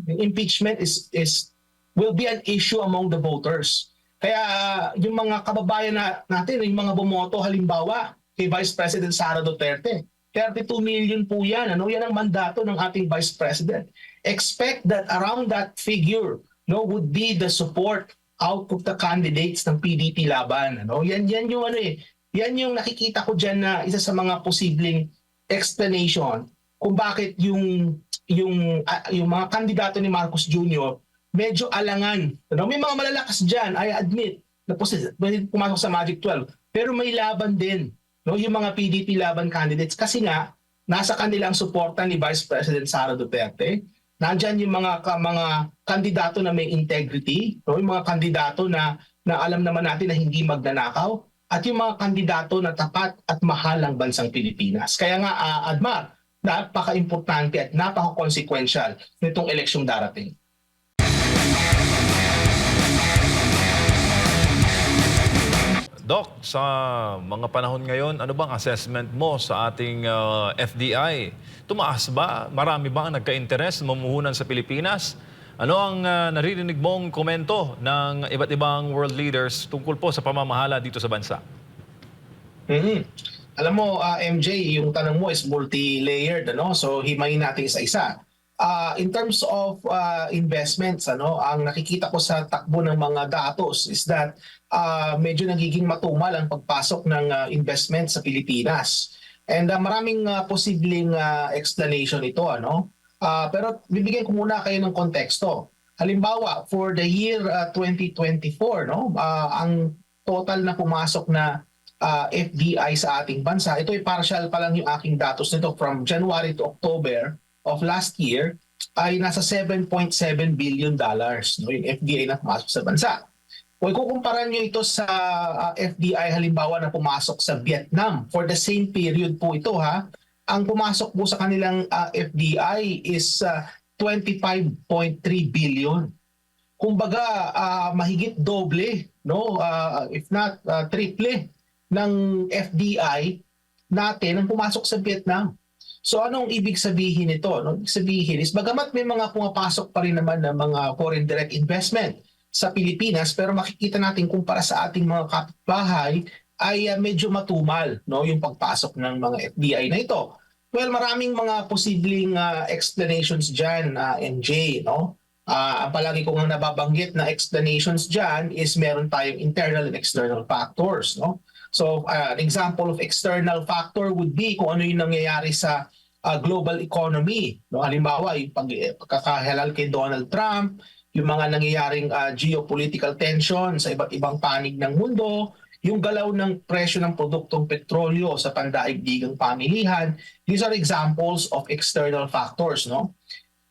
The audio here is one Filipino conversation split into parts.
Yung impeachment will be an issue among the voters. Kaya yung mga kababayan natin, yung mga bumoto halimbawa kay Vice President Sara Duterte, 32 million po yan. Yan ang mandato ng ating Vice President. Expect that around that figure would be the support out of the candidates ng PDP laban. Yan yung yan yung nakikita ko diyan na isa sa mga posibleng explanation kung bakit yung mga kandidato ni Marcos Jr. medyo alangan. May mga malalakas diyan, I admit, na pwede pumasok sa Magic 12, pero may laban din. Yung mga PDP laban candidates kasi nga nasa kanilang suporta ni Vice President Sara Duterte. Nandiyan yung mga kandidato na may integrity, yung mga kandidato na alam naman natin na hindi magnanakaw, at yung mga kandidato na tapat at mahal ang bansang Pilipinas. Kaya nga, Admar, napaka-importante at napaka-consequential nitong eleksyong darating. Doc, sa mga panahon ngayon, ano bang assessment mo sa ating FDI? Tumaas ba? Marami ba ang nagka-interes mamuhunan sa Pilipinas? Ano ang naririnig mong komento ng iba't ibang world leaders tungkol po sa pamamahala dito sa bansa? Alam mo, MJ, yung tanong mo is multi-layered, so himayin natin isa-isa. In terms of investments, ang nakikita ko sa takbo ng mga datos is that medyo nagiging matumal ang pagpasok ng investment sa Pilipinas. And maraming posibleng explanation ito. Pero bibigyan ko muna kayo ng konteksto. Halimbawa, for the year 2024, ang total na pumasok na FDI sa ating bansa, ito ay partial pa lang yung aking datos nito from January to October of last year, ay nasa $7.7 billion yung FDI na pumasok sa bansa. Kung ikukumpara nyo ito sa FDI halimbawa na pumasok sa Vietnam, for the same period po ito ang pumasok po sa kanilang FDI is 25.3 billion. Kumbaga mahigit doble, if not triple ng FDI natin ang pumasok sa Vietnam. So anong ibig sabihin nito? Ibig sabihin is bagamat may mga pumapasok pa rin naman ng mga foreign direct investment sa Pilipinas, pero makikita natin kumpara sa ating mga kapitbahay ay medyo matumal yung pagpasok ng mga FDI na ito. Well, maraming mga posibleng explanations dyan, MJ. Ang palagi ko nga nababanggit na explanations dyan is meron tayong internal and external factors. So an example of external factor would be kung ano yung nangyayari sa global economy. Halimbawa, yung pagkakahalal kay Donald Trump, yung mga nangyayaring geopolitical tension sa iba't ibang panig ng mundo, yung galaw ng presyo ng produktong petrolyo sa pandaigdigang pamilihan. These are examples of external factors.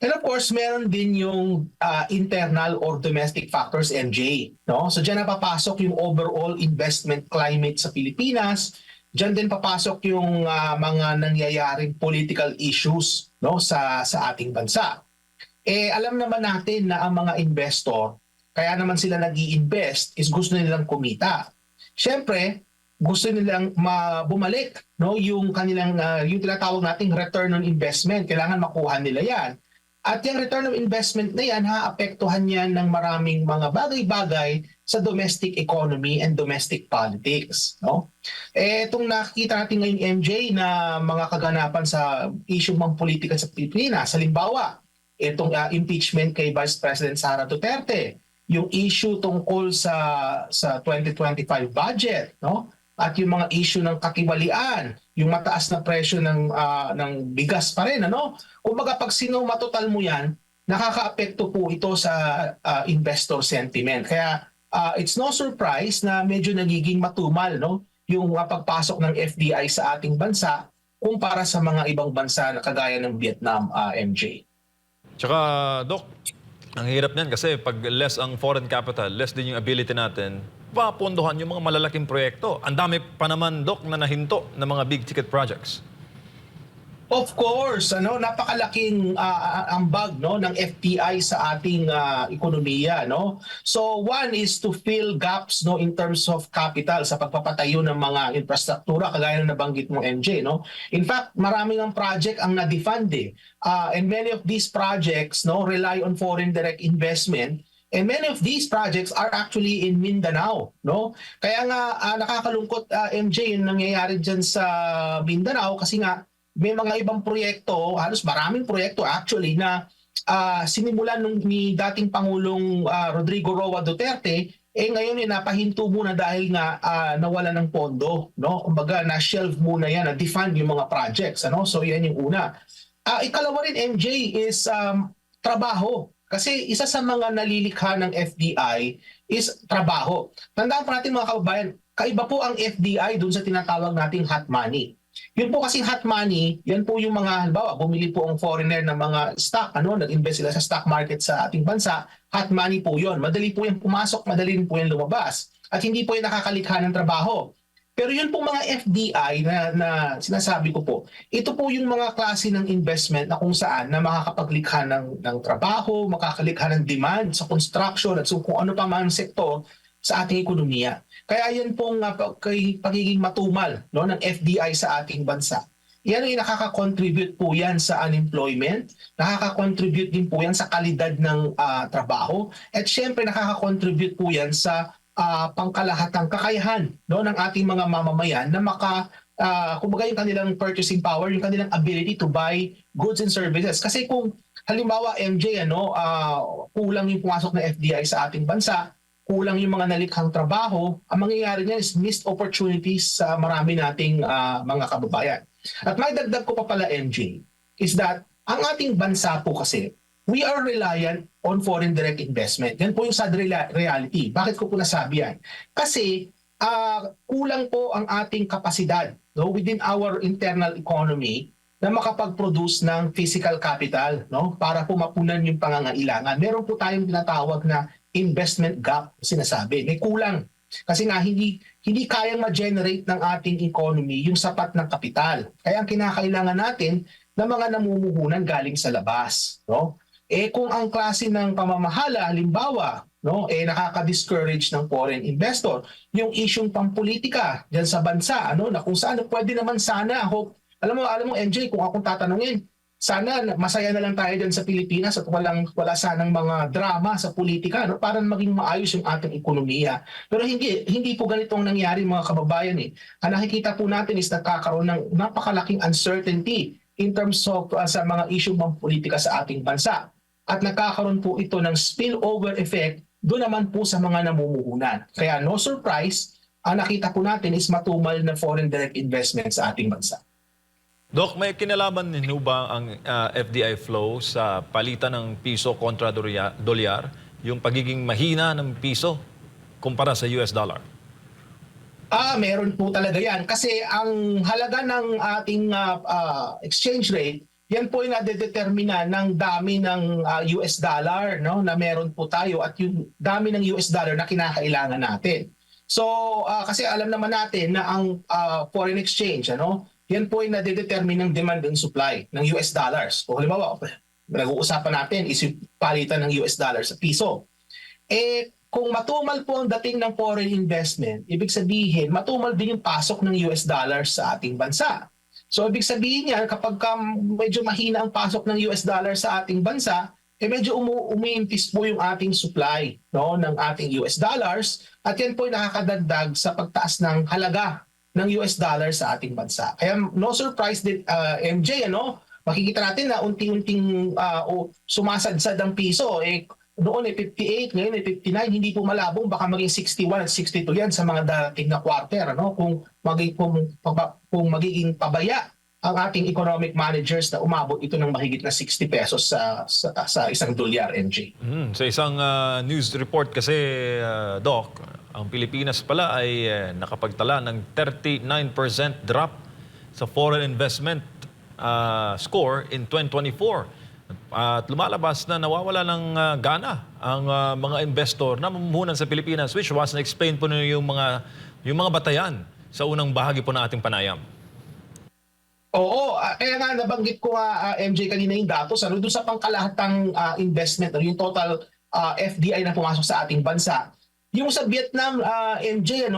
And of course, meron din yung internal or domestic factors, MJ. So dyan na papasok yung overall investment climate sa Pilipinas. Dyan din papasok yung mga nangyayaring political issues sa ating bansa. Alam naman natin na ang mga investor, kaya naman sila nag-i-invest is gusto nilang kumita. Siyempre, gusto nilang bumalik yung kanilang yung tinatawag nating return on investment. Kailangan makuha nila yan. At yung return of investment na yan, apektuhan yan ng maraming mga bagay-bagay sa domestic economy and domestic politics. Itong nakikita natin ngayon, MJ, na mga kaganapan sa issue ng politika sa Pilipinas. Halimbawa, itong impeachment kay Vice President Sara Duterte, yung issue tungkol sa 2025 budget, at yung mga issue ng katiwalian, yung mataas na presyo ng bigas pa rin. Kumbaga pag sinomatotal mo yan, nakakaapekto po ito sa investor sentiment. Kaya it's no surprise na medyo nagiging matumal yung pagpasok ng FDI sa ating bansa kumpara sa mga ibang bansa na kagaya ng Vietnam, MJ. Tsaka, Doc, ang hirap niyan kasi pag less ang foreign capital, less din yung ability natin, papunduhan yung mga malalaking proyekto. Ang dami pa naman, Doc, na nahinto ng mga big ticket projects. Of course, napakalaking ambag ng FDI sa ating ekonomiya, no. So one is to fill gaps in terms of capital sa pagpapatayo ng mga infrastruktura kagaya ng nabanggit mo MJ, no. In fact, marami ng project ang na-defund and many of these projects rely on foreign direct investment. And many of these projects are actually in Mindanao, no? Kaya nga nakakalungkot MJ yung nangyayari diyan sa Mindanao kasi nga may mga ibang proyekto, halos maraming proyekto actually na sinimulan ni dating Pangulong Rodrigo Roa Duterte, ngayon napahinto muna dahil nga nawala ng pondo, no? Kumbaga na-shelve muna yan, na-defund yung mga projects, ano? So yan yung una. Ikalawa rin MJ is trabaho. Kasi isa sa mga nalilikha ng FDI is trabaho. Tandaan po natin mga kababayan, kaiba po ang FDI dun sa tinatawag nating hot money. Yun po kasi hot money, yan po yung mga, halimbawa, bumili po ang foreigner ng mga stock, nag-invest sila sa stock market sa ating bansa, hot money po yun. Madali po yan pumasok, madali rin po yan lumabas. At hindi po yan nakakalikha ng trabaho. Pero yun po mga FDI na sinasabi ko po, ito po yung mga klase ng investment na kung saan na makakapaglikha ng trabaho, makakalikha ng demand sa construction at so kung ano pa man sektor sa ating ekonomiya. Kaya yan pong pagiging matumal ng FDI sa ating bansa. Yan ay nakaka-contribute po yan sa unemployment, nakaka-contribute din po yan sa kalidad ng trabaho, at syempre nakaka-contribute po yan sa pangkalahatang kakayahan ng ating mga mamamayan na kumbaga yung kanilang purchasing power, yung kanilang ability to buy goods and services. Kasi kung halimbawa MJ, kulang yung pumasok na FDI sa ating bansa, kulang yung mga nalikhang trabaho, ang mangyayari niyan is missed opportunities sa marami nating mga kababayan. At may dagdag ko pa pala MJ, is that ang ating bansa po kasi, we are reliant on foreign direct investment. Yan po yung sad reality. Bakit ko po nasabi yan? Kasi kulang po ang ating kapasidad within our internal economy na makapag-produce ng physical capital para po mapunan yung pangangailangan. Meron po tayong tinatawag na investment gap, sinasabi. May kulang. Kasi nga hindi kayang ma-generate ng ating economy yung sapat ng kapital. Kaya ang kinakailangan natin ng mga namumuhunan galing sa labas, no? Kung ang klase ng pamamahala halimbawa, nakaka-discourage ng foreign investor, yung isyung pampolitika diyan sa bansa, na kung saan pwede naman sana, alam mo MJ, kung akong tatanungin, sana masaya na lang tayo diyan sa Pilipinas at wala sanang mga drama sa politika para maging maayos yung ating ekonomiya. Pero hindi po ganito ang nangyari mga kababayan Ang nakikita po natin is nagkakaroon ng napakalaking uncertainty in terms of sa mga issue ng politika sa ating bansa. At nagkakaroon po ito ng spillover effect doon naman po sa mga namumuhunan. Kaya no surprise, ang nakita po natin is matumal na foreign direct investment sa ating bansa. Doc, may kinalaman ninyo ba ang FDI flow sa palitan ng piso kontra dolyar, yung pagiging mahina ng piso kumpara sa US dollar? Meron po talaga yan. Kasi ang halaga ng ating exchange rate, yan po yung nadedetermina ng dami ng US dollar na meron po tayo at yung dami ng US dollar na kinakailangan natin. So, kasi alam naman natin na ang foreign exchange, yan po yung nade-determine ng demand and supply ng US dollars. O halimbawa, nag-uusapan natin is yung palitan ng US dollar sa piso. Kung matumal po ang dating ng foreign investment, ibig sabihin, matumal din yung pasok ng US dollars sa ating bansa. So ibig sabihin niya, kapag medyo mahina ang pasok ng US dollar sa ating bansa, medyo umiimpis po yung ating supply ng ating US dollars at yan po yung nakakadagdag sa pagtaas ng halaga ng US dollar sa ating bansa. Kaya no surprise din MJ, makikita natin na unti-unting sumasadsad ang piso. Noon 58, ngayon 59, hindi po malabong, baka maging 61 at 62 yan sa mga darating na quarter. Kung magiging pabaya ang ating economic managers na umabot ito ng mahigit na 60 pesos sa isang dolyar, MJ. Sa isang news report kasi, Doc, ang Pilipinas pala ay nakapagtala ng 39% drop sa foreign investment score in 2024. At lumalabas na nawawala ng gana ang mga investor na mamumuhunan sa Pilipinas, which was na-explain po yung mga batayan sa unang bahagi po ng ating panayam. Oo, kaya nga nabanggit ko nga MJ kanina yung datos doon sa pangkalahatang investment yung total FDI na pumasok sa ating bansa. Yung sa Vietnam MJ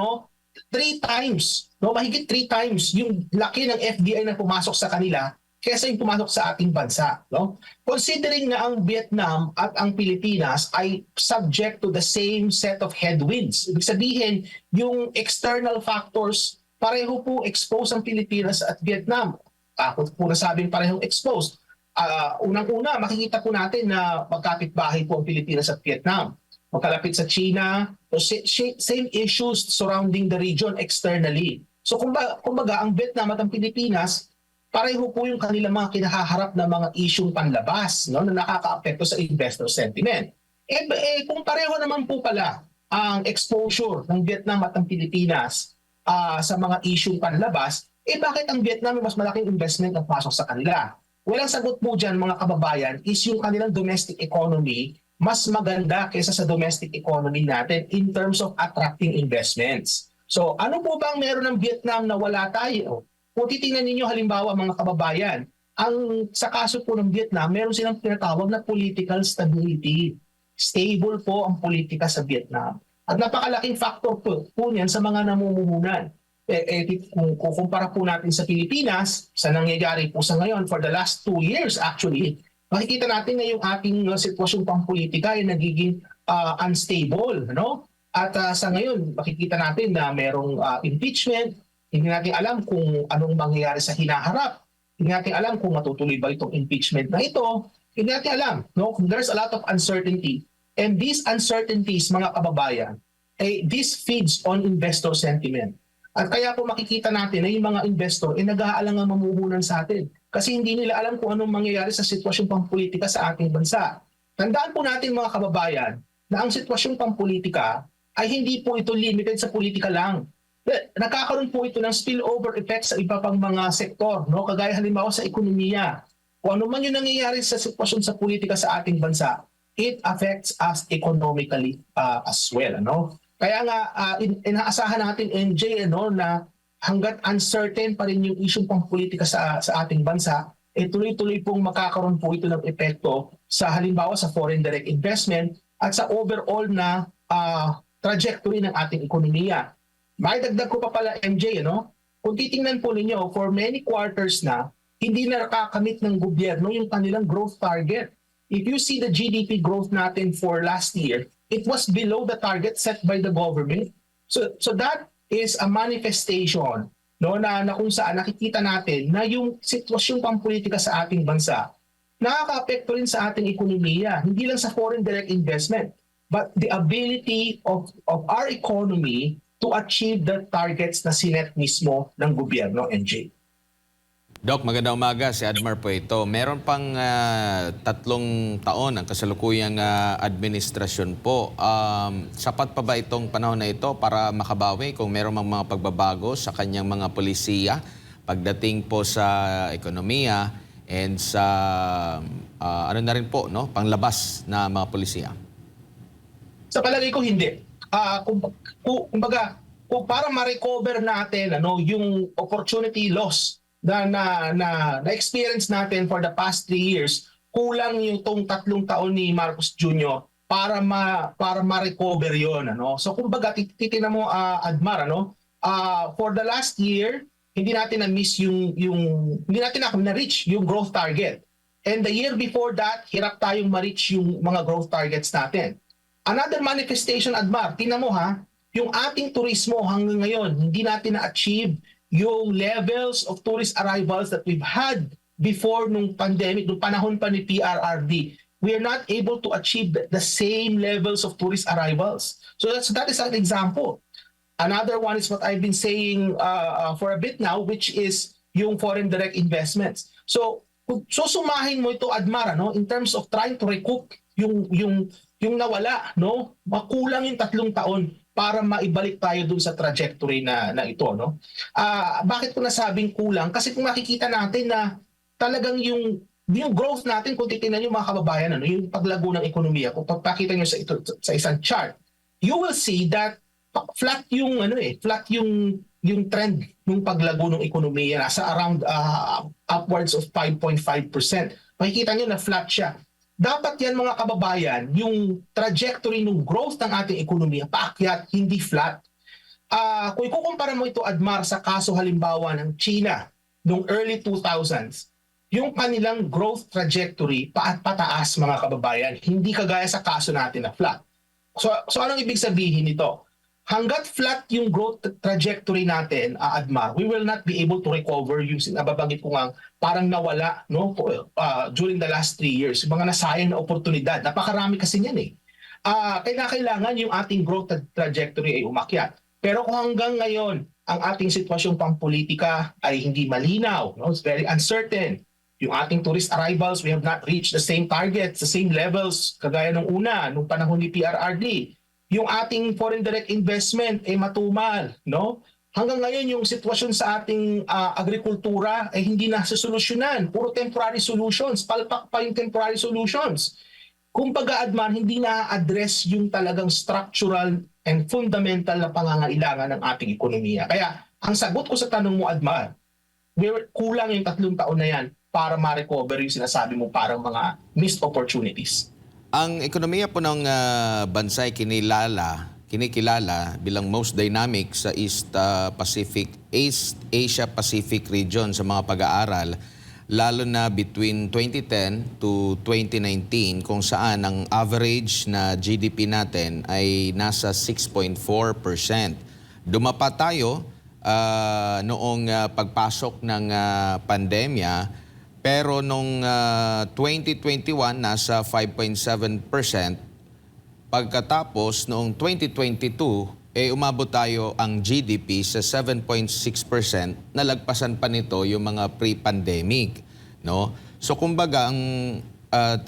three times, no, mahigit three times yung laki ng FDI na pumasok sa kanila kaysa yung pumasok sa ating bansa, no? Considering na ang Vietnam at ang Pilipinas ay subject to the same set of headwinds. Ibig sabihin, yung external factors pareho po exposed ang Pilipinas at Vietnam. Kung po nasabing parehong exposed, unang-una, makikita po natin na magkapit-bahay po ang Pilipinas at Vietnam. Magkalapit sa China, so same issues surrounding the region externally. So kumbaga ang Vietnam at ang Pilipinas, pareho po yung kanilang mga kinahaharap na mga isyung panlabas, no, na nakakaapekto sa investor sentiment. Kung pareho naman po pala ang exposure ng Vietnam at ng Pilipinas sa mga isyung panlabas, bakit ang Vietnam mas malaking investment ang pasok sa kanila? Walang sagot po dyan mga kababayan is yung kanilang domestic economy mas maganda kaysa sa domestic economy natin in terms of attracting investments. So ano po bang meron ng Vietnam na wala tayo? Kung titingnan ninyo halimbawa mga kababayan, sa kaso po ng Vietnam, meron silang tinatawag na political stability. Stable po ang politika sa Vietnam. At napakalaking factor po niyan sa mga namumuhunan. Kung kukumpara po natin sa Pilipinas, sa nangyayari po sa ngayon, for the last 2 years actually, makikita natin na yung ating sitwasyon pang-politika ay nagiging unstable. No? At sa ngayon, makikita natin na merong impeachment, hindi natin alam kung anong mangyayari sa hinaharap, hindi natin alam kung matutuloy ba itong impeachment na ito, hindi natin alam. No? There's a lot of uncertainty. And these uncertainties, mga kababayan, this feeds on investor sentiment. At kaya po makikita natin na yung mga investor nag-aalangang mamuhunan sa atin kasi hindi nila alam kung anong mangyayari sa sitwasyon pang-politika sa ating bansa. Tandaan po natin mga kababayan na ang sitwasyon pang-politika ay hindi po ito limited sa politika lang. Nagkakaroon po ito ng spillover effect sa iba pang mga sektor, no? Kagaya halimbawa sa ekonomiya. Kung ano man yung nangyayari sa sitwasyon sa politika sa ating bansa, it affects us economically as well. Ano? Kaya nga, inaasahan natin, MJ, na hanggat uncertain pa rin yung issue pang politika sa ating bansa, tuloy-tuloy pong makakaroon po ito ng epekto sa halimbawa sa foreign direct investment at sa overall na trajectory ng ating ekonomiya. Maidagdag ko pa pala, MJ, kung titingnan po ninyo, for many quarters na, hindi na nakakamit ng gobyerno yung kanilang growth target. If you see the GDP growth natin for last year, it was below the target set by the government. So that is a manifestation na kung saan nakikita natin na yung sitwasyon pang-politika sa ating bansa nakaka-apekto rin sa ating ekonomiya, hindi lang sa foreign direct investment, but the ability of our economy to achieve the targets na sinet mismo ng gobyerno, NJ. Doc, magandang umaga. Si Admar po ito. Meron pang 3 taon ang kasalukuyang administrasyon po. Sapat pa ba itong panahon na ito para makabawi kung meron mang mga pagbabago sa kanyang mga polisiya pagdating po sa ekonomiya and sa ano na rin po, no? Panglabas na mga polisiya? Sa palagay ko hindi. Kumbaga, para ma-recover natin yung opportunity loss na experience natin for the past 3 years, kulang yung tong 3 taon ni Marcos Jr. para ma-recover yon. So kumbaga titingnan mo Admar, for the last year hindi natin na-miss hindi natin na-reach yung growth target. And the year before that, hirap tayong ma-reach yung mga growth targets natin. Another manifestation, Admar, tingnan mo yung ating turismo hanggang ngayon, hindi natin na-achieve yung levels of tourist arrivals that we've had before nung pandemic, nung panahon pa ni PRRD. We are not able to achieve the same levels of tourist arrivals. So that is an example. Another one is what I've been saying for a bit now, which is yung foreign direct investments. So sumahin mo ito, Admar, in terms of trying to recoup yung nawala, makulang yung 3 taon para maibalik tayo dun sa trajectory na ito. Bakit ko nasabing kulang? Kasi kung makikita natin na talagang yung growth natin, kung titingnan yung mga kababayan, yung paglago ng ekonomiya, kung pagpakita nyo sa isang chart, you will see that flat yung yung trend ng paglago ng ekonomiya nasa around upwards of 5.5%. Makikita nyo na flat siya. Dapat yan mga kababayan, yung trajectory ng growth ng ating ekonomiya paakyat, hindi flat. Kung ikukumpara mo ito, Admar, sa kaso halimbawa ng China noong early 2000s, yung kanilang growth trajectory pataas mga kababayan, hindi kagaya sa kaso natin na flat. So anong ibig sabihin nito? Hanggat flat yung growth trajectory natin, Admar, we will not be able to recover yung nababanggit ko nga parang nawala during the last 3 years. Yung mga nasayang na oportunidad. Napakarami kasi niyan eh. Kailangan yung ating growth trajectory ay umakyat. Pero kung hanggang ngayon, ang ating sitwasyong pampolitika ay hindi malinaw, it's very uncertain. Yung ating tourist arrivals, we have not reached the same targets, the same levels kagaya nung una, nung panahon ni PRRD. Yung ating foreign direct investment ay matumal, no? Hanggang ngayon yung sitwasyon sa ating agrikultura ay hindi na solusyonan, puro temporary solutions, palpak pa yung temporary solutions. Kumbaga, Admar, hindi na-address yung talagang structural and fundamental na pangangailangan ng ating ekonomiya. Kaya ang sagot ko sa tanong mo, Admar, kulang yung 3 taon na yan para ma-recover yung sinasabi mo parang mga missed opportunities. Ang ekonomiya po ng bansa ay kinikilala bilang most dynamic sa East Asia Pacific region sa mga pag-aaral, lalo na between 2010 to 2019 kung saan ang average na GDP natin ay nasa 6.4%. Dumapa tayo noong pagpasok ng pandemya, pero nung 2021 nasa 5.7%. Pagkatapos noong 2022 umabot tayo ang GDP sa 7.6%, nalagpasan pa nito yung mga pre-pandemic, no? So kumbaga ang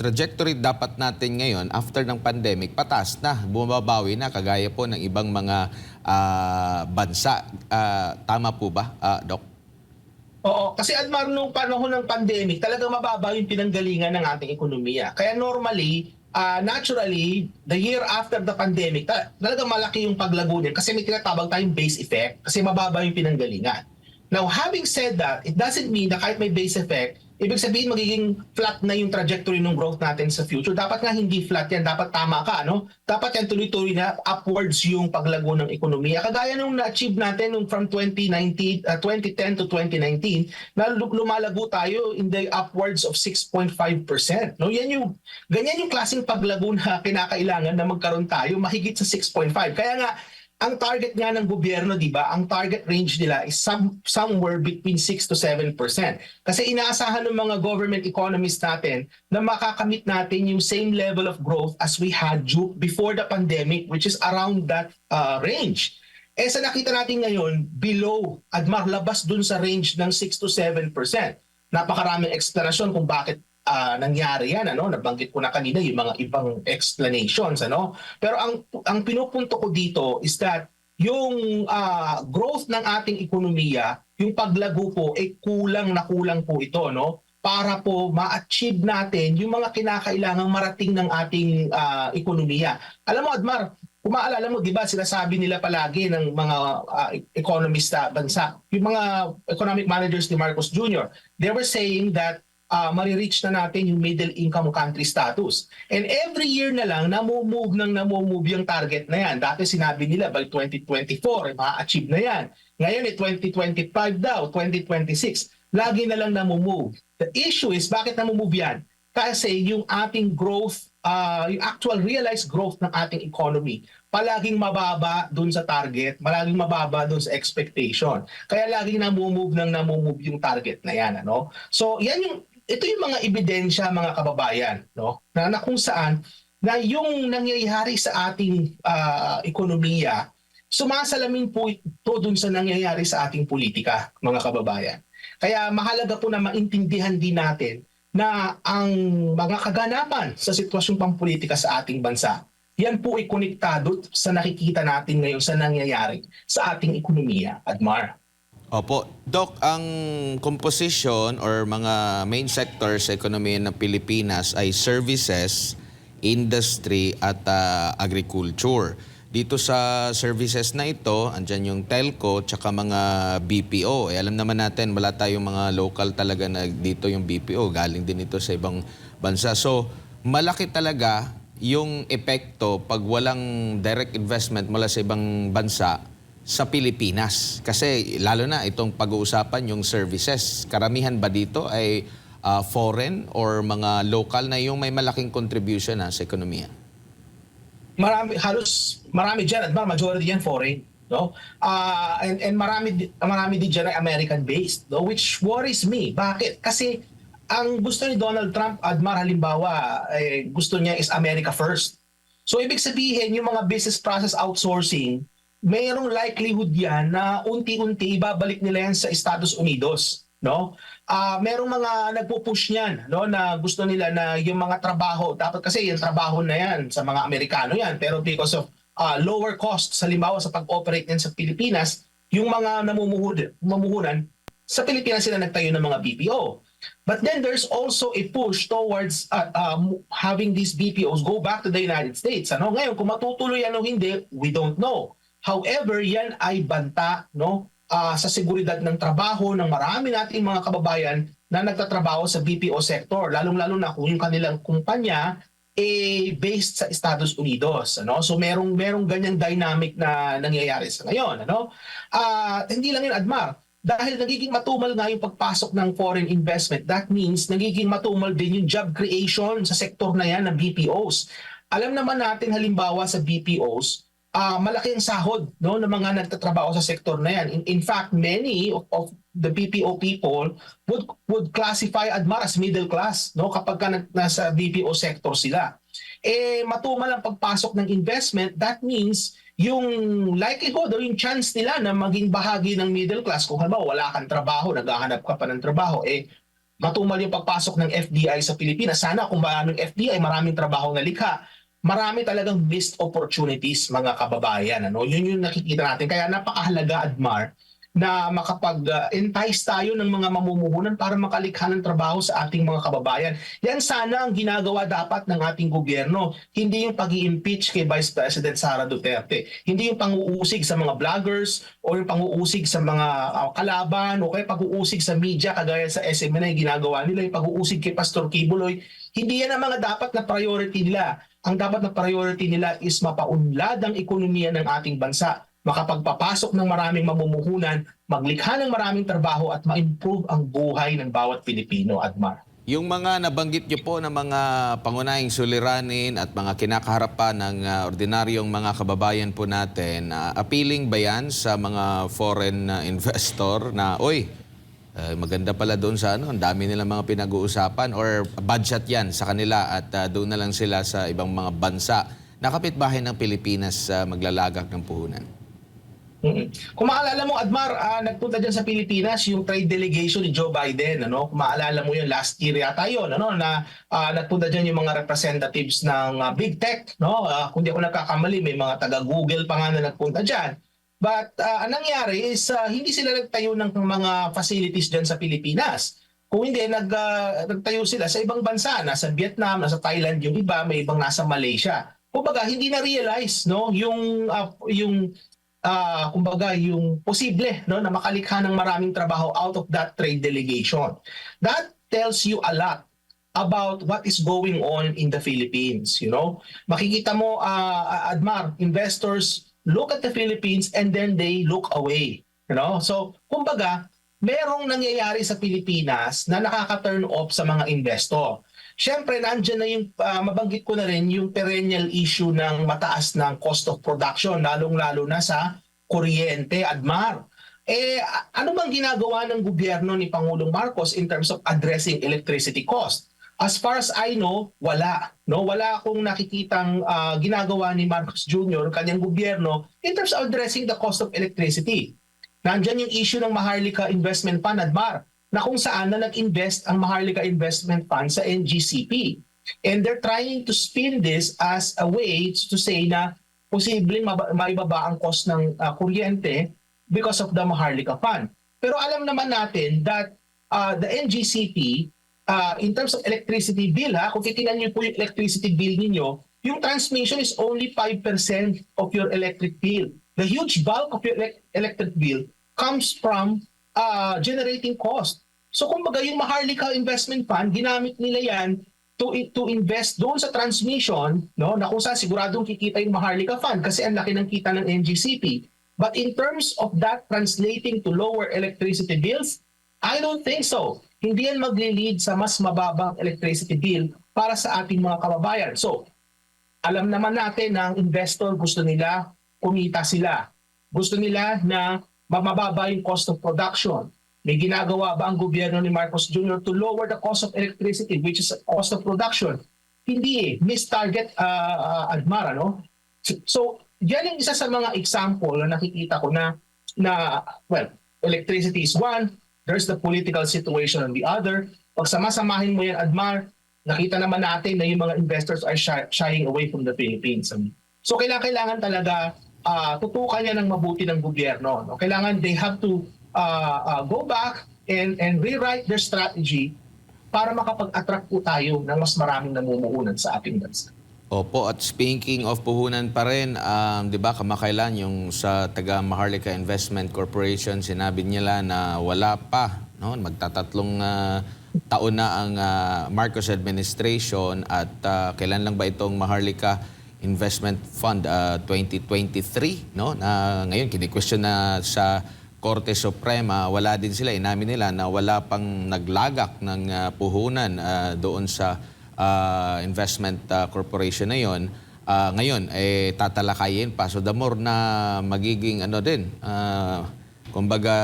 trajectory dapat natin ngayon after ng pandemic pataas na, bumabawi na kagaya po ng ibang mga bansa. Tama po ba, Doc? Oo, kasi Admar, nung panahon ng pandemic, talagang mababa yung pinanggalingan ng ating ekonomiya. Kaya normally, naturally, the year after the pandemic, talagang malaki yung paglago niyan kasi may tinatawag tayong base effect kasi mababa yung pinanggalingan. Now, having said that, it doesn't mean na kahit may base effect, ibig sabihin magiging flat na yung trajectory ng growth natin sa future. Dapat nga hindi flat yan. Dapat tama ka, no? Dapat yan tuloy-tuloy na upwards yung paglago ng ekonomiya. Kagaya nung na-achieve natin nung from 2010 to 2019, na lumalago tayo in the upwards of 6.5%. No? Ganyan yung klaseng paglago na kinakailangan na magkaroon tayo, mahigit sa 6.5. Kaya nga, ang target nga ng gobyerno, di ba, ang target range nila is somewhere between 6 to 7%. Kasi inaasahan ng mga government economists natin na makakamit natin yung same level of growth as we had before the pandemic, which is around that range. Sa nakita natin ngayon, below, Admar, labas dun sa range ng 6 to 7%. Napakaraming explanation kung bakit nangyari yan, nabanggit ko na kanina yung mga ibang explanations, pero ang pinupunto ko dito is that yung growth ng ating ekonomiya, yung paglago po kulang na kulang po ito, para po ma-achieve natin yung mga kinakailangang marating ng ating ekonomiya. Alam mo, Admar, kung maalala mo, di ba, sinasabi nila palagi ng mga economist sa bansa, yung mga economic managers ni Marcos Jr., they were saying that marireach na natin yung middle income country status. And every year na lang, namumove yung target na yan. Dati sinabi nila by 2024, ma-achieve na yan. Ngayon 2025 daw, 2026. Lagi na lang namumove. The issue is, bakit namumove yan? Kasi yung ating growth, yung actual realized growth ng ating economy, palaging mababa dun sa target, palaging mababa dun sa expectation. Kaya laging namumove yung target na yan. So ito yung mga ebidensya, mga kababayan, na kung saan na yung nangyayari sa ating ekonomiya, sumasalamin po ito dun sa nangyayari sa ating politika, mga kababayan. Kaya mahalaga po na maintindihan din natin na ang mga kaganapan sa sitwasyong pampolitika sa ating bansa, yan po ay konektado sa nakikita natin ngayon sa nangyayari sa ating ekonomiya, Admar. Opo. Doc, ang composition or mga main sectors sa ekonomiya ng Pilipinas ay services, industry at agriculture. dito sa services na ito, andyan yung telco tsaka mga BPO. Alam naman natin, wala tayong mga local talaga na dito yung BPO. Galing din ito sa ibang bansa. So, malaki talaga yung epekto pag walang direct investment mula sa ibang bansa sa Pilipinas. Kasi lalo na itong pag-uusapan yung services. Karamihan ba dito ay foreign or mga local na yung may malaking contribution sa ekonomiya? Marami diyan at majority yan foreign, no? And marami din diyan ay American based, no? Which worries me. Bakit? Kasi ang gusto ni Donald Trump, Admar, halimbawa, gusto niya is America first. So ibig sabihin yung mga business process outsourcing, mayroong likelihood yan na unti-unti ibabalik nila yan sa Estados Unidos, no? Merong mga nagpo-push niyan, no, na gusto nila na yung mga trabaho, dapat kasi yung trabaho na yan sa mga Amerikano yan, pero because of lower costs, halimbawa sa pag-operate niyan sa Pilipinas, yung mga mamumuhunan sa Pilipinas sila nagtayo ng mga BPO. But then there's also a push towards having these BPOs go back to the United States. Ano? Ngayon, kung matutuloy yan o hindi, we don't know. However, yan ay banta, no, sa seguridad ng trabaho ng marami nating mga kababayan na nagtatrabaho sa BPO sector, lalong-lalo na kung yung kanilang kumpanya based sa Estados Unidos, ano? So merong ganyang dynamic na nangyayari sa ngayon, ano? Hindi lang yun, Admar, dahil nagiging matumal nga yung pagpasok ng foreign investment, that means nagiging matumal din yung job creation sa sektor na yan ng BPOs. Alam naman natin halimbawa sa BPOs, malaki ang sahod, no, ng mga nagtatrabaho sa sektor na yan. In fact, many of the BPO people would classify, Admar, as middle class, no, kapag nasa BPO sector sila. Matumal ang pagpasok ng investment, that means yung likelihood o yung chance nila na maging bahagi ng middle class, kung halimbawa wala kang trabaho, naghahanap ka pa ng trabaho, matumal yung pagpasok ng FDI sa Pilipinas. Sana kung maraming FDI, maraming trabaho na likha. Marami talagang missed opportunities, mga kababayan. Ano? Yun yung nakikita natin. Kaya napakahalaga, Admar, na makapag-entice tayo ng mga mamumuhunan para makalikha ng trabaho sa ating mga kababayan. Yan sana ang ginagawa dapat ng ating gobyerno. Hindi yung pag-i-impeach kay Vice President Sara Duterte. Hindi yung pang-uusig sa mga vloggers o yung pang-uusig sa mga kalaban o kaya pag-uusig sa media kagaya sa SMNA yung ginagawa nila, yung pag-uusig kay Pastor Kibuloy. Hindi yan ang mga dapat na priority nila. Ang dapat na priority nila is mapaunlad ang ekonomiya ng ating bansa, makapagpapasok ng maraming mamumuhunan, maglikha ng maraming trabaho at ma-improve ang buhay ng bawat Pilipino, Admar. Yung mga nabanggit niyo po na mga pangunahing suliranin at mga kinakaharap ng ordinaryong mga kababayan po natin, appealing ba yan sa mga foreign investor na, maganda pala doon sa ang dami nilang mga pinag-uusapan or budget yan sa kanila at doon na lang sila sa ibang mga bansa na kapitbahay ng Pilipinas maglalagak ng puhunan? Kung maalala mo, Admar, nagpunta dyan sa Pilipinas yung trade delegation ni Joe Biden. Ano? Kung maalala mo yun, last year yata yun, ano? Na nagpunta dyan yung mga representatives ng big tech. No? Kung di ako nagkakamali, may mga taga-Google pa nga na nagpunta dyan. But ang nangyari is hindi sila nagtayo ng mga facilities dyan sa Pilipinas. Kung hindi, nagtayo sila sa ibang bansa. Nasa Vietnam, nasa Thailand yung iba, may ibang nasa Malaysia. Kumbaga, hindi na-realize, no, kumbaga yung posible, no, na makalikha ng maraming trabaho out of that trade delegation. That tells you a lot about what is going on in the Philippines, you know. Makikita mo, Admar, investors look at the Philippines and then they look away, you know. So, kumbaga, merong nangyayari sa Pilipinas na nakaka-turn off sa mga investor. Siyempre, nandiyan na yung, mabanggit ko na rin, yung perennial issue ng mataas ng cost of production, lalong-lalo na sa kuryente, Admar. Ano bang ginagawa ng gobyerno ni Pangulong Marcos in terms of addressing electricity cost? As far as I know, wala. No? Wala akong nakikitang ginagawa ni Marcos Jr., kanyang gobyerno, in terms of addressing the cost of electricity. Nandyan yung issue ng Maharlika Investment Fund, Admar, na kung saan na nag-invest ang Maharlika Investment Fund sa NGCP. And they're trying to spin this as a way to say na posibleng maibaba ang cost ng kuryente because of the Maharlika Fund. Pero alam naman natin that the NGCP, in terms of electricity bill, kung titingnan niyo po yung electricity bill ninyo, yung transmission is only 5% of your electric bill. The huge bulk of your electric bill comes from generating cost. So kumbaga yung Maharlika Investment Fund, ginamit nila yan to invest doon sa transmission, no, na kung saan siguradong kikita yung Maharlika Fund kasi ang laki ng kita ng NGCP. But in terms of that translating to lower electricity bills, I don't think so. Hindi yan magli-lead sa mas mababang electricity bill para sa ating mga kababayan. So, alam naman natin na ang investor gusto nila kumita sila. Gusto nila na mababa yung cost of production. May ginagawa ba ang gobyerno ni Marcos Jr. to lower the cost of electricity, which is cost of production? Hindi eh. Miss target, Admar, ano? So, yan yung isa sa mga example na nakikita ko na well, electricity is one, there's the political situation on the other. Pag samasamahin mo yan, Admar, nakita naman natin na yung mga investors are shying away from the Philippines. So, kailangan talaga tutukan yan ng mabuti ng gobyerno. No? Kailangan they have to go back and rewrite their strategy para makapag-attract po tayo ng mas maraming namumuhunan sa ating bansa. Opo, at speaking of puhunan pa rin, di ba kamakailan yung sa taga Maharlika Investment Corporation, sinabi nila na wala pa, no? Magtatatlong taon na ang Marcos administration at kailan lang ba itong Maharlika Investment Fund 2023, no? Na ngayon kini-question na sa Korte Suprema, wala din sila, inamin nila na wala pang naglagak ng puhunan doon sa investment corporation na yon. Ngayon, tatalakayin pa. So the more na magiging kumbaga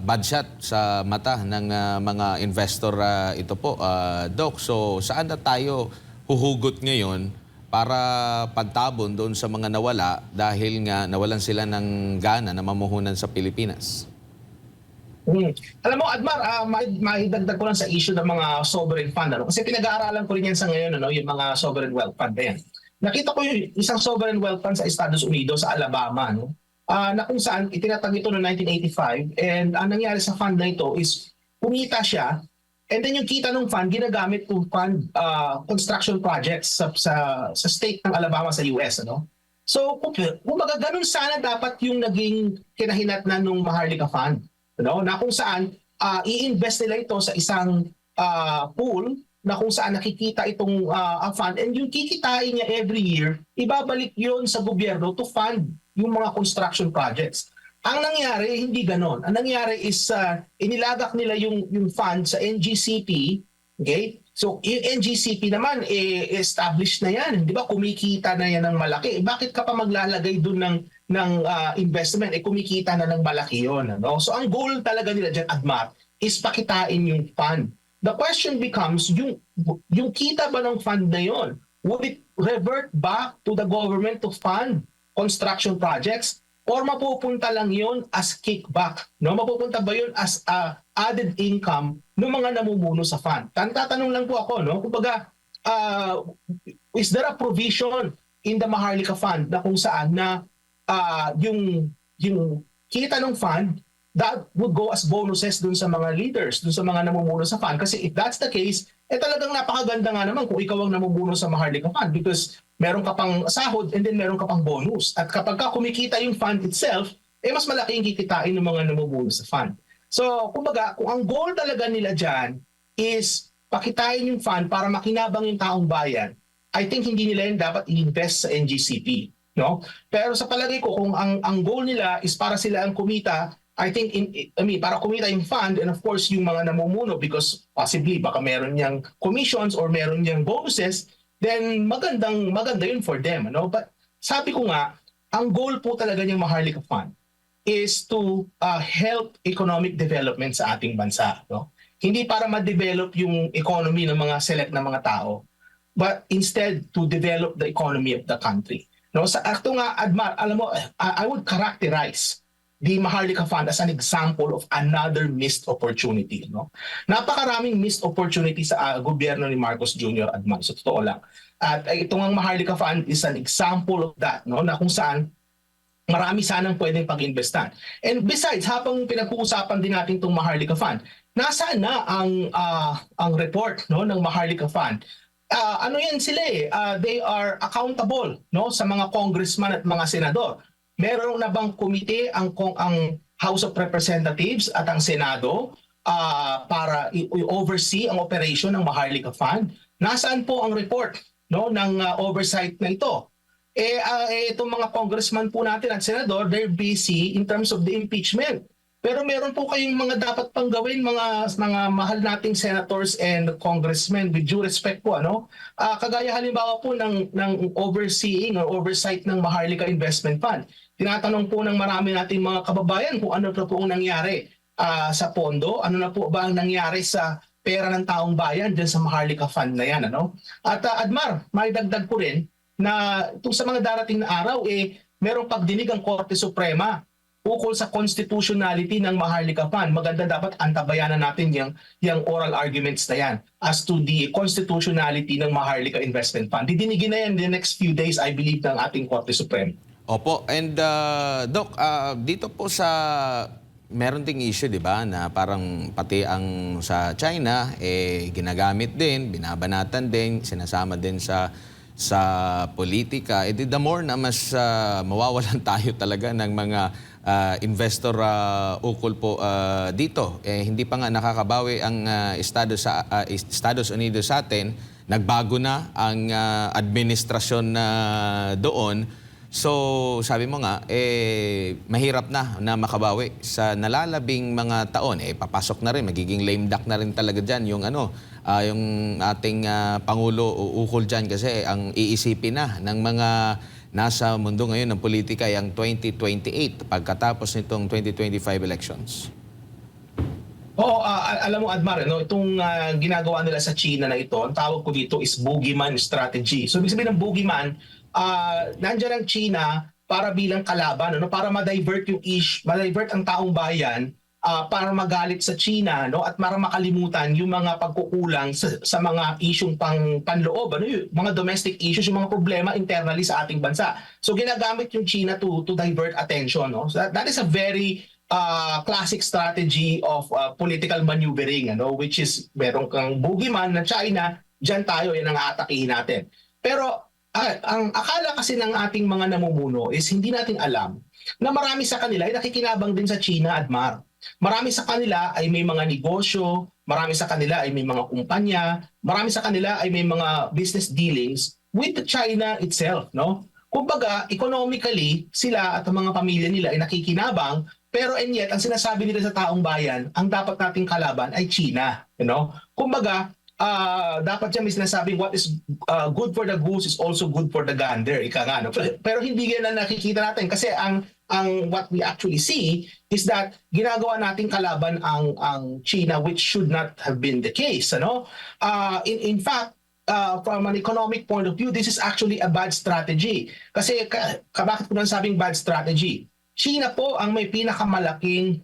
bad shot sa mata ng mga investor ito po, Doc. So saan na tayo huhugot ngayon para pagtabon doon sa mga nawala dahil nga nawalan sila ng gana na mamuhunan sa Pilipinas? Alam mo, Admar, maidagdag ko lang sa issue ng mga sovereign fund. Ano? Kasi pinag-aaralan ko rin yan sa ngayon, yung mga sovereign wealth fund na yan. Nakita ko yung isang sovereign wealth fund sa Estados Unidos, sa Alabama, no? Na kung saan itinatag ito noong 1985, and ang nangyari sa fund na ito is kumita siya, and then yung kita ng fund ginagamit to fund construction projects sa state ng Alabama sa US. Ano? So, kumbaga ganun sana dapat yung naging kinahinatnan ng Maharlika Fund. No? Na kung saan i-invest nila ito sa isang pool na kung saan nakikita itong fund, and yung kikitain niya every year, ibabalik yon sa gobyerno to fund yung mga construction projects. Ang nangyari, hindi ganon. Ang nangyari is inilagak nila yung fund sa NGCP. Okay? So yung NGCP naman, established na yan. Di ba? Kumikita na yan ng malaki. Bakit ka pa maglalagay doon ng investment? Kumikita na ng malaki yun. Ano? So ang goal talaga nila dyan, Admar, is pakitain yung fund. The question becomes, yung kita ba ng fund na yon, would it revert back to the government to fund construction projects, or mapupunta lang yon as kickback? No? Mapupunta ba yon as added income ng mga namumuno sa fund? Tatanong lang po ako, no? Kumbaga, is there a provision in the Maharlika Fund na kung saan na yung kita ng fund that would go as bonuses dun sa mga leaders, dun sa mga namumuno sa fund? Kasi if that's the case, talagang napakaganda nga naman kung ikaw ang namumuno sa Maharlika Fund, because meron ka pang sahod and then meron ka pang bonus. At kapag ka kumikita yung fund itself, mas malaki yung kikitain ng mga namumuno sa fund. So, kumbaga, kung ang goal talaga nila dyan is pakitain yung fund para makinabang yung taong bayan, I think hindi nila yun dapat i-invest sa NGCP. No? Pero sa palagay ko, kung ang goal nila is para sila ang kumita, I think, para kumita yung fund, and of course, yung mga namumuno, because possibly baka meron niyang commissions or meron niyang bonuses, then maganda yun for them. Ano? But sabi ko nga, ang goal po talaga ng Maharlika Fund is to help economic development sa ating bansa. No? Hindi para ma-develop yung economy ng mga select na mga tao, but instead to develop the economy of the country. No? Sa akto nga, Admar, alam mo, I would characterize the Maharlika Fund as an example of another missed opportunity. No? Napakaraming missed opportunity sa gobyerno ni Marcos Jr. Adman. So totoo lang. At itong ang Maharlika Fund is an example of that, no? Na kung saan marami sanang pwedeng pag-investan. And besides, habang pinag-uusapan din natin itong Maharlika Fund, nasaan na ang report, no, ng Maharlika Fund ano yan sila they are accountable no sa mga congressman at mga senador. Meron na bang komite ang House of Representatives at ang Senado para i-oversee ang operation ng Maharlika Fund? Nasaan po ang report no ng oversight na ito? Itong mga congressman po natin at senador, they're busy in terms of the impeachment. Pero meron po kayong mga dapat pang gawin, mga mahal nating senators and congressmen, with due respect po, ano? Kagaya halimbawa po ng overseeing or oversight ng Maharlika Investment Fund. Tinatanong po ng marami nating mga kababayan kung ano po ang nangyari sa pondo, ano na po ba ang nangyari sa pera ng taong bayan dyan sa Maharlika Fund na yan, ano? At Admar, may dagdag ko rin na itong sa mga darating na araw, merong pagdinig ang Korte Suprema ukol sa constitutionality ng Maharlika Fund. Maganda dapat antabayanan natin yung oral arguments na yan as to the constitutionality ng Maharlika Investment Fund. Didinigin na yan in the next few days, I believe, ng ating Korte Suprema. Opo, and Doc, dito po sa meron ding issue, di ba, na parang pati ang sa China ginagamit din, binabanatan din, sinasama din sa politika. The more na mas mawawalan tayo talaga ng mga investor ukol po dito. Hindi pa nga nakakabawi ang Estados Unidos sa atin. Nagbago na ang administrasyon doon. So, sabi mo nga, mahirap na makabawi. Sa nalalabing mga taon, papasok na rin, magiging lame duck na rin talaga dyan yung yung ating Pangulo ukol dyan kasi ang iisipin na ng mga nasa mundo ngayon ng politika ay ang 2028 pagkatapos nitong 2025 elections. Oo, alam mo Admar, no, itong ginagawa nila sa China na ito, ang tawag ko dito is boogeyman strategy. So ibig sabihin ng boogeyman, nandiyan ang China para bilang kalaban, no, para ma-divert yung ma-divert ang taong bayan para magalit sa China, no, at para makalimutan yung mga pagkukulang sa mga isyung panloob, ano, yung mga domestic issues, yung mga problema internally sa ating bansa. So ginagamit yung China to divert attention, no. So that is a very classic strategy of political maneuvering, ano, which is meron kang boogeyman na China, diyan tayo, yan ang aatakihin natin. Pero ang akala kasi ng ating mga namumuno is hindi natin alam na marami sa kanila ay nakikinabang din sa China, Admar. Marami sa kanila ay may mga negosyo, marami sa kanila ay may mga kumpanya, marami sa kanila ay may mga business dealings with China itself, no? Kumbaga, economically, sila at ang mga pamilya nila ay nakikinabang, pero and yet, ang sinasabi nila sa taong bayan, ang dapat nating kalaban ay China, you know? Kumbaga, dapat siya may sinasabing what is good for the goose is also good for the gander, ika nga, no? Pero hindi yan na nakikita natin kasi ang what we actually see is that ginagawa nating kalaban ang China, which should not have been the case, ano? In fact, from an economic point of view, this is actually a bad strategy. Kasi bakit ko nang sabing bad strategy? China po ang may pinakamalaking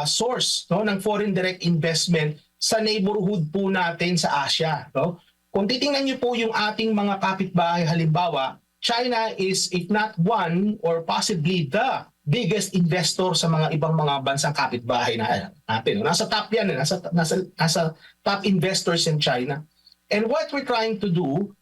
source, no, ng foreign direct investment sa neighborhood po natin sa Asia, no? Kung titingnan niyo po yung ating mga kapitbahay, halimbawa, China is, if not one, or possibly the biggest investor sa mga ibang mga bansang kapitbahay natin. Nasa top yan, nasa top investors in China. And what we're trying to do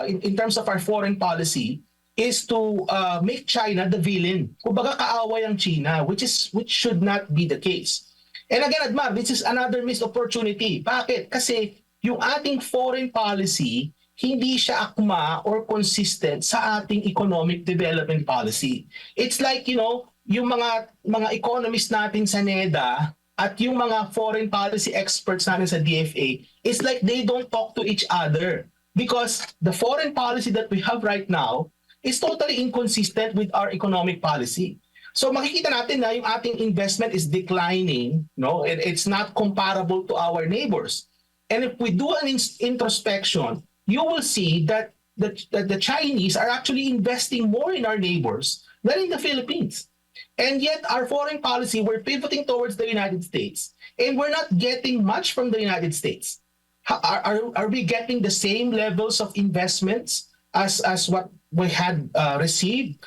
in terms of our foreign policy is to make China the villain. Kumbaga kaaway ang China, which should not be the case. And again, Admar, this is another missed opportunity. Bakit? Kasi yung ating foreign policy, hindi siya akma or consistent sa ating economic development policy. It's like, you know, yung mga economists natin sa NEDA at yung mga foreign policy experts natin sa DFA, it's like they don't talk to each other because the foreign policy that we have right now is totally inconsistent with our economic policy. So makikita natin na yung ating investment is declining, no? And it's not comparable to our neighbors. And if we do an introspection, you will see that the Chinese are actually investing more in our neighbors than in the Philippines. And yet our foreign policy, we're pivoting towards the United States, and we're not getting much from the United States. Are we getting the same levels of investments as what we had received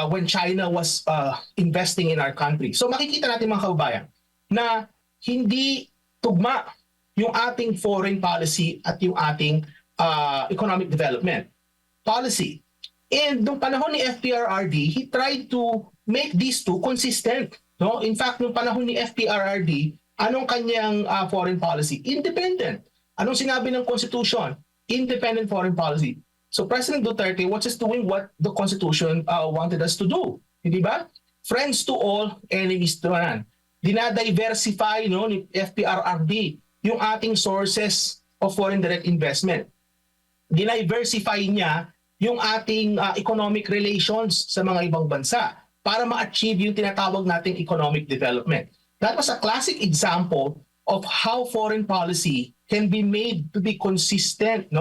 when China was investing in our country? So makikita natin mga kababayan na hindi tugma yung ating foreign policy at yung ating economic development policy. And nung panahon ni FPRRD, he tried to make these two consistent. No? In fact, nung panahon ni FPRRD, anong kanyang foreign policy? Independent. Anong sinabi ng Constitution? Independent foreign policy. So President Duterte was just doing what the Constitution wanted us to do. Hindi ba? Friends to all, enemies to none. Dinadiversify ni FPRRD yung ating sources of foreign direct investment. Diniversify niya yung ating economic relations sa mga ibang bansa para ma-achieve yung tinatawag nating economic development. That was a classic example of how foreign policy can be made to be consistent,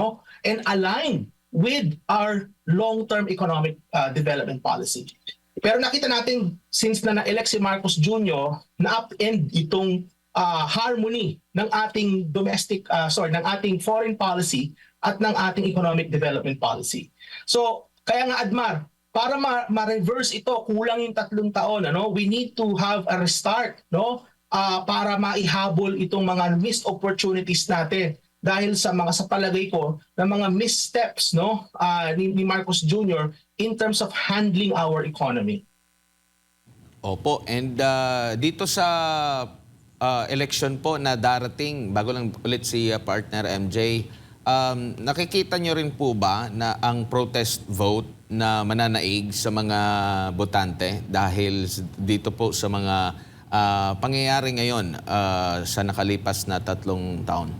and aligned with our long-term economic development policy. Pero nakita natin, since na-elect si Marcos Jr., na-upend itong harmony ng ating ng ating foreign policy at ng ating economic development policy. So, kaya nga Admar, para ma-reverse ito, kulang yung 3 taon, we need to have a restart, para maihabol itong mga missed opportunities natin dahil sa palagay ko na mga missteps ni Marcos Jr. in terms of handling our economy. Opo, and dito sa election po na darating, bago lang ulit si partner MJ, nakikita nyo rin po ba na ang protest vote na mananaig sa mga botante dahil dito po sa mga pangyayari ngayon sa nakalipas na 3 taon?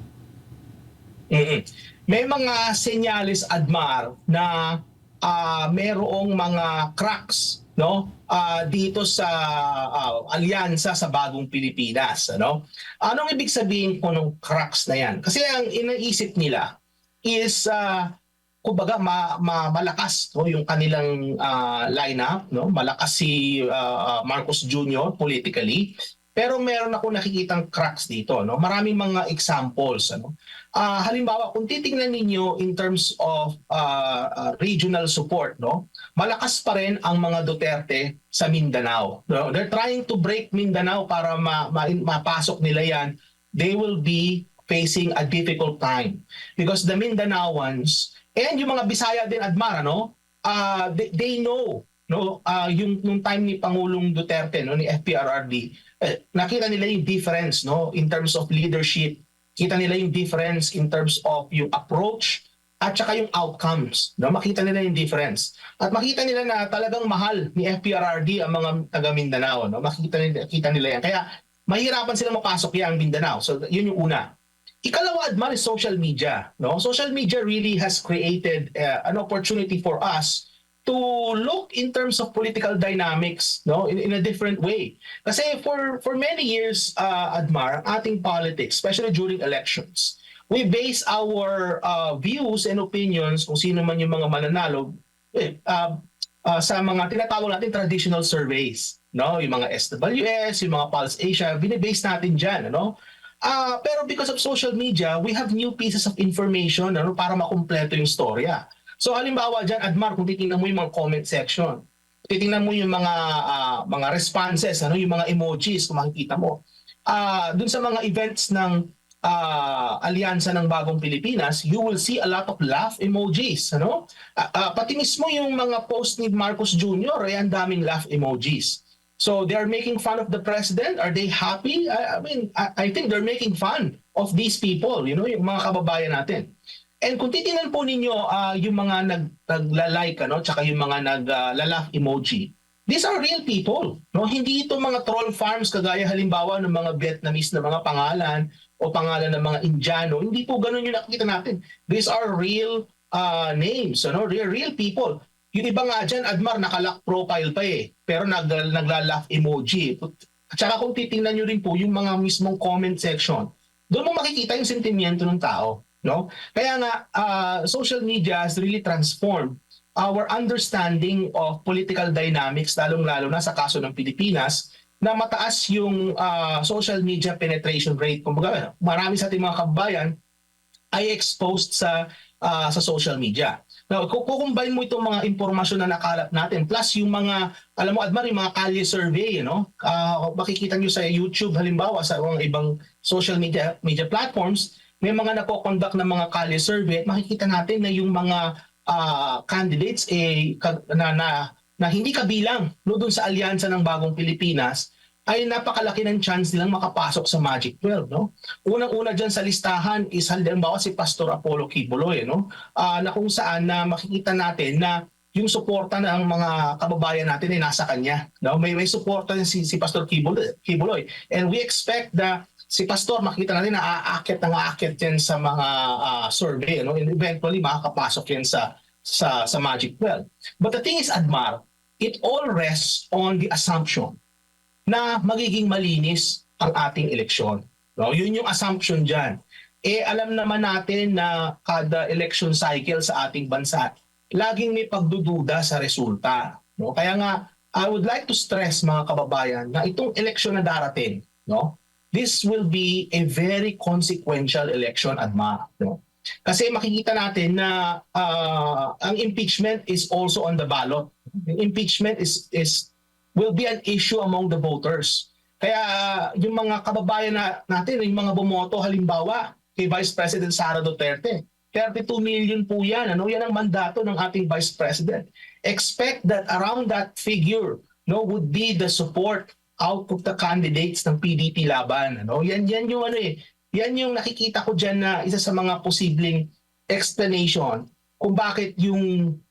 May mga senyales, Admar, na merong mga cracks dito sa alyansa sa Bagong Pilipinas. Anong ibig sabihin po ng cracks na yan? Kasi ang inaisip nila is kumbaga malakas yung kanilang lineup, malakas si Marcos Jr. politically, pero meron ako nakikitang cracks dito, maraming mga examples, halimbawa kung titingnan ninyo in terms of regional support, malakas pa rin ang mga Duterte sa Mindanao. They're trying to break Mindanao para mapasok nila yan. They will be facing a difficult time because the Mindanaoans and yung mga Bisaya din, Admar, they know, yung time ni Pangulong Duterte, ni FPRRD, nakita nila yung difference, in terms of leadership, kita nila yung difference in terms of yung approach at saka yung outcomes. Makita nila yung difference. At makita nila na talagang mahal ni FPRRD ang mga taga Mindanao. Makita nila yan. Kaya mahirapan silang mapasok yan ang Mindanao. So yun yung una. Ikalawa, Admar, is social media. Social media really has created an opportunity for us to look in terms of political dynamics in a different way. Kasi for many years, Admar, ang ating politics, especially during elections, we base our views and opinions kung sino man yung mga mananalo sa mga tinatawag natin traditional surveys. Yung mga SWS, yung mga Pulse Asia, binibase natin dyan. Pero because of social media, we have new pieces of information para makumpleto yung storya. So halimbawa dyan, Admar, kung titingnan mo yung mga comment section, titingnan mo yung mga responses, yung mga emojis, kung makikita mo. Dun sa mga events ng Alyansa ng Bagong Pilipinas, you will see a lot of laugh emojis. Pati mismo yung mga post ni Marcos Jr., ay ang daming laugh emojis. So they are making fun of the president. Are they happy? I think they're making fun of these people, yung mga kababayan natin. And kung titingnan po ninyo yung mga nagla-like, tsaka yung mga nagla-laugh emoji, these are real people. Hindi ito mga troll farms kagaya halimbawa ng mga Vietnamese na mga pangalan o pangalan ng mga Indiano. Hindi po ganun yung nakikita natin. These are real names, real people. Yung iba nga dyan, Admar, naka-lock profile pa pero nagla-laugh emoji. At saka kung titingnan nyo rin po yung mga mismong comment section, doon mo makikita yung sentimiento ng tao. Kaya nga, social media has really transformed our understanding of political dynamics, lalong-lalo na sa kaso ng Pilipinas, na mataas yung social media penetration rate. Kumbaga, marami sa ating mga kababayan ay exposed sa social media. Now, kukumbine mo itong mga impormasyon na nakalat natin, plus yung mga, alam mo, Admar, yung mga kalye survey, makikita nyo sa YouTube, halimbawa, sa mga ibang social media platforms, may mga nako-conduct ng mga Kalye survey at makikita natin na yung mga candidates na hindi kabilang no, dun sa alyansa ng Bagong Pilipinas ay napakalaki ng chance nilang makapasok sa Magic 12. No? Unang-una dyan sa listahan is halimbawa si Pastor Apollo Quiboloy, no? Na kung saan na makikita natin na yung suporta ng mga kababayan natin ay nasa kanya. No? May suporta si Pastor Quiboloy. And we expect na si Pastor makita natin na aakyat yan sa mga survey. No? And eventually makakapasok yan sa Magic 12. But the thing is, Admar, it all rests on the assumption na magiging malinis ang ating eleksyon. No? Yun yung assumption dyan. Alam naman natin na kada election cycle sa ating bansa, laging may pagdududa sa resulta. No? Kaya nga, I would like to stress mga kababayan na itong eleksyon na darating, no? This will be a very consequential election, Adma. No? Kasi makikita natin na ang impeachment is also on the ballot. Impeachment will be an issue among the voters. Kaya yung mga kababayan natin, yung mga bumoto halimbawa kay Vice President Sara Duterte, 32 million po yan. Ano? Yan ang mandato ng ating Vice President. Expect that around that figure would be the support out of the candidates ng PDP laban. Ano? Yan yung yan yung nakikita ko diyan na isa sa mga posibleng explanation kung bakit yung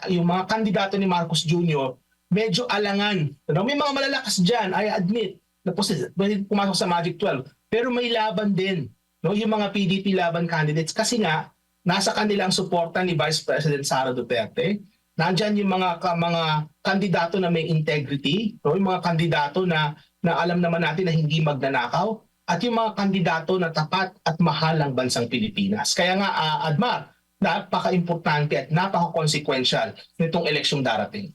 mga kandidato ni Marcos Jr. medyo alangan. Ano? May mga malalakas diyan, I admit, na pwede pumasok sa Magic 12. Pero may laban din, no, yung mga PDP laban candidates kasi nga nasa kanilang suporta ni Vice President Sara Duterte. Nandiyan yung mga kandidato na may integrity, no, yung mga kandidato na alam naman natin na hindi magnanakaw, at yung mga kandidato na tapat at mahal ng bansang Pilipinas. Kaya nga, Admar, napaka-importante at napaka-consequential nitong eleksyong darating.